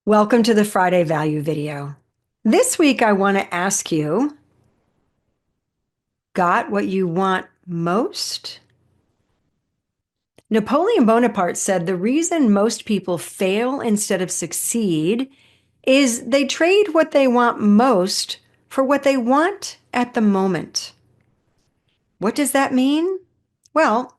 Welcome to the Friday Value video. This week, I want to ask you, got what you want most? Napoleon Bonaparte said the reason most people fail instead of succeed is they trade what they want most for what they want at the moment. What does that mean? Well,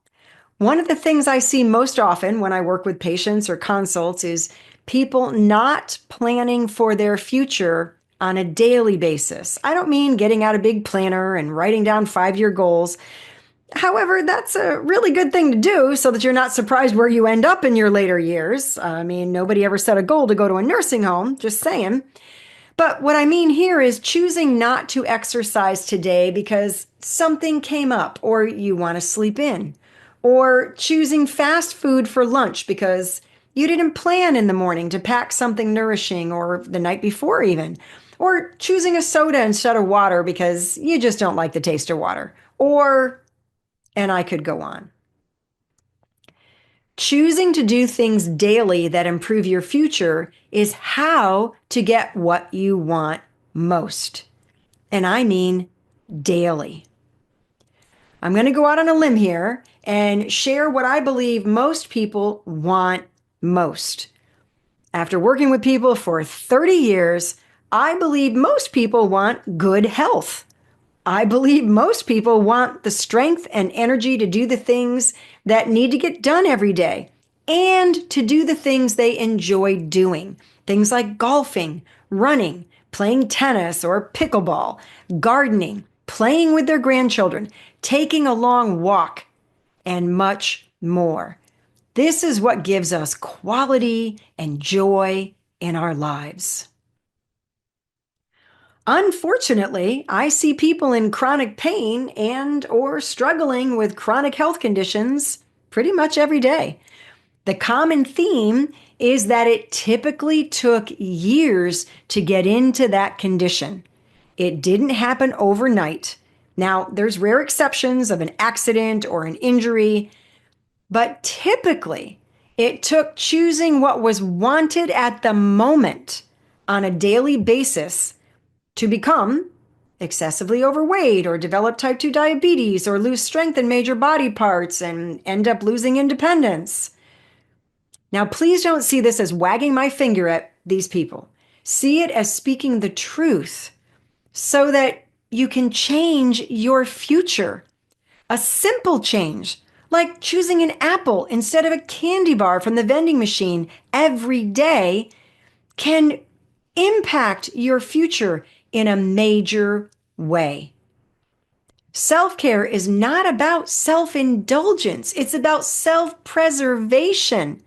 one of the things I see most often when I work with patients or consults is people not planning for their future on a daily basis. I don't mean getting out a big planner and writing down 5-year goals. However, that's a really good thing to do so that you're not surprised where you end up in your later years. I mean, nobody ever set a goal to go to a nursing home, just saying. But what I mean here is choosing not to exercise today because something came up or you want to sleep in, or choosing fast food for lunch because you didn't plan in the morning to pack something nourishing or the night before even, or choosing a soda instead of water because you just don't like the taste of water, and I could go on. Choosing to do things daily that improve your future is how to get what you want most. And I mean daily. I'm going to go out on a limb here and share what I believe most people want most. After working with people for 30 years, I believe most people want good health. I believe most people want the strength and energy to do the things that need to get done every day and to do the things they enjoy doing. Things like golfing, running, playing tennis or pickleball, gardening, playing with their grandchildren, taking a long walk, and much more. This is what gives us quality and joy in our lives. Unfortunately, I see people in chronic pain and or struggling with chronic health conditions pretty much every day. The common theme is that it typically took years to get into that condition. It didn't happen overnight. Now, there's rare exceptions of an accident or an injury, but typically it took choosing what was wanted at the moment on a daily basis to become excessively overweight or develop type 2 diabetes or lose strength in major body parts and end up losing independence. Now, please don't see this as wagging my finger at these people. See it as speaking the truth so that you can change your future. A simple change, like choosing an apple instead of a candy bar from the vending machine every day, can impact your future in a major way. Self-care is not about self-indulgence. It's about self-preservation.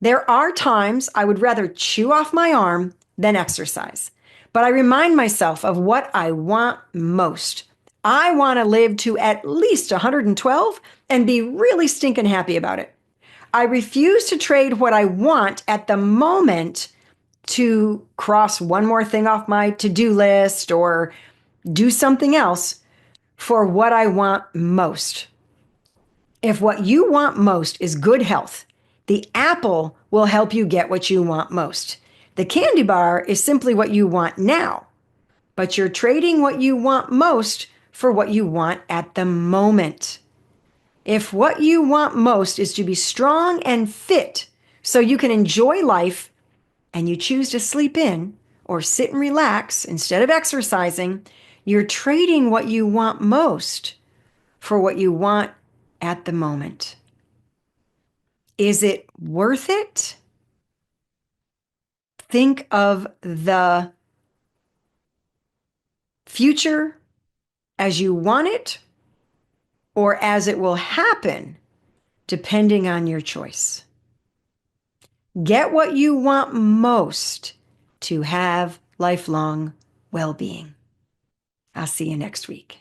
There are times I would rather chew off my arm than exercise, but I remind myself of what I want most. I want to live to at least 112 and be really stinking happy about it. I refuse to trade what I want at the moment to cross one more thing off my to-do list or do something else for what I want most. If what you want most is good health, the apple will help you get what you want most. The candy bar is simply what you want now, but you're trading what you want most for what you want at the moment. If what you want most is to be strong and fit so you can enjoy life and you choose to sleep in or sit and relax instead of exercising, you're trading what you want most for what you want at the moment. Is it worth it? Think of the future as you want it or as it will happen, depending on your choice. Get what you want most to have lifelong well-being. I'll see you next week.